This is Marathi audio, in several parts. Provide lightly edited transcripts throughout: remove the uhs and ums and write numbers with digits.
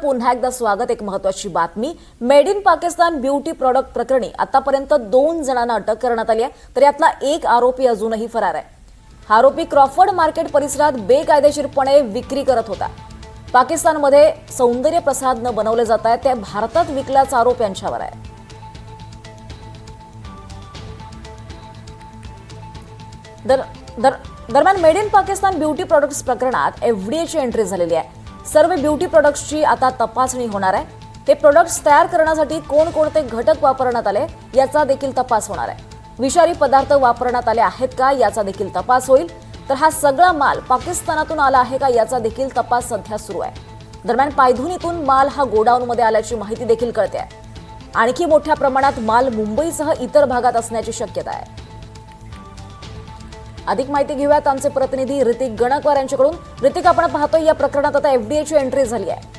पुन्हा एकदा स्वागत। एक महत्त्वाची बातमी, made in Pakistan beauty product प्रकरणी आतापर्यंत 2 जणांना अटक करण्यात आली आहे, तर यातला एक आरोपी अजूनही फरार आहे। हा आरोपी क्रॉफर्ड मार्केट परिसरात बेकायदेशीरपणे विक्री करत होता। पाकिस्तानमध्ये सौंदर्य प्रसाधनं बनवले जात आहेत, ते भारतात विकल्याचा आरोप यांच्यावर आहे। दरम्यान made in Pakistan beauty products प्रकरणात एफडीएची एंट्री झालेली आहे। सर्व ब्युटी प्रोडक्ट्सची आता तपासणी होणार आहे। हे प्रोडक्ट्स तयार करण्यासाठी कोणकोणते घटक वापरण्यात आले याचा देखील तपास होणार आहे। विषारी पदार्थ वापरण्यात आले आहेत का याचा देखील तपास होईल। तर हा सगळा माल पाकिस्तानातून आला आहे का याचा देखील तपास सध्या सुरू आहे। दरम्यान पायधुनीतून माल हा गोडाऊनमध्ये आल्याची माहिती देखील कळते आहे। आणखी मोठ्या प्रमाणात माल मुंबईसह इतर भागात असण्याची शक्यता आहे। अधिक माहिती घेऊयात आमचे प्रतिनिधी ऋतिक गणकवार यांच्याकडून। ऋतिक, आपण पाहतोय या प्रकरणात आता एफडीएची एंट्री झाली आहे।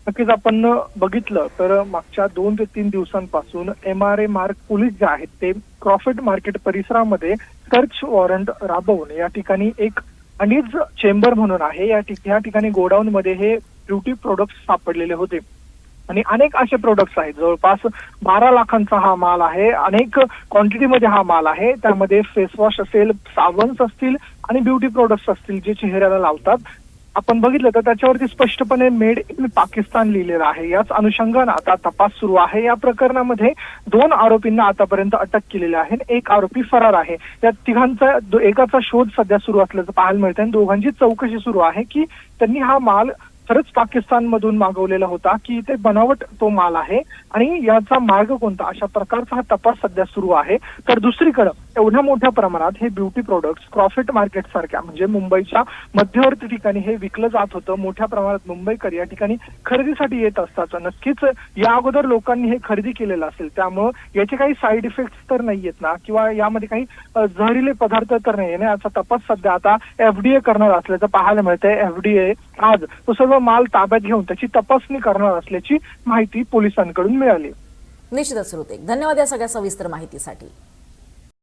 नक्कीच आपण बघितलं तर मागच्या 2 ते 3 दिवसांपासून MRA मार्क पोलीस जे आहेत ते क्रॉफर्ड मार्केट परिसरामध्ये सर्च वॉरंट राबवून या ठिकाणी एक अनीज चेंबर म्हणून आहे, या ठिकाणी गोडाऊन मध्ये हे ब्युटी प्रोडक्ट्स सापडलेले होते आणि अनेक असे प्रोडक्ट्स आहेत। जवळपास 12 लाखांचा हा माल आहे। अनेक क्वांटिटीमध्ये हा माल आहे। त्यामध्ये फेसवॉश असेल, साबन्स असतील आणि ब्युटी प्रोडक्ट्स असतील जे चेहऱ्याला लावतात। आपण बघितलं तर त्याच्यावरती स्पष्टपणे मेड इन पाकिस्तान लिहिलेलं आहे। याच अनुषंगाने आता तपास सुरू आहे। या प्रकरणामध्ये 2 आरोपींना आतापर्यंत अटक केलेली आहे। एक आरोपी फरार आहे। या तिघांचा एकाचा शोध सध्या सुरू असल्याचं पाहायला मिळतं आणि दोघांची चौकशी सुरू आहे की त्यांनी हा माल खरंच पाकिस्तानमधून मागवलेला होता की ते बनावट तो माल आहे आणि याचा मार्ग कोणता, अशा प्रकारचा हा तपास सध्या सुरू आहे। तर दुसरीकडे एवढ्या मोठ्या प्रमाणात हे ब्युटी प्रोडक्ट्स क्रॉफर्ड मार्केट सारख्या म्हणजे मुंबईच्या मध्यवर्ती ठिकाणी हे विकलं जात होतं। मोठ्या प्रमाणात मुंबईकर या ठिकाणी खरेदीसाठी येत असतात। नक्कीच या अगोदर लोकांनी हे खरेदी केलेलं असेल, त्यामुळे याचे काही साईड इफेक्ट्स तर नाहीयेत ना, किंवा यामध्ये काही जहरीले पदार्थ तर नाहीये ना, याचा तपास सध्या आता एफडीए करणार असल्याचं पाहायला मिळतंय। एफडीए आज तो सर्व माल ताब्यात घेऊन त्याची तपासणी करणार असल्याची माहिती पोलिसांकडून मिळाली। निश्चितच ऋतिक, धन्यवाद या सगळ्या सविस्तर माहितीसाठी।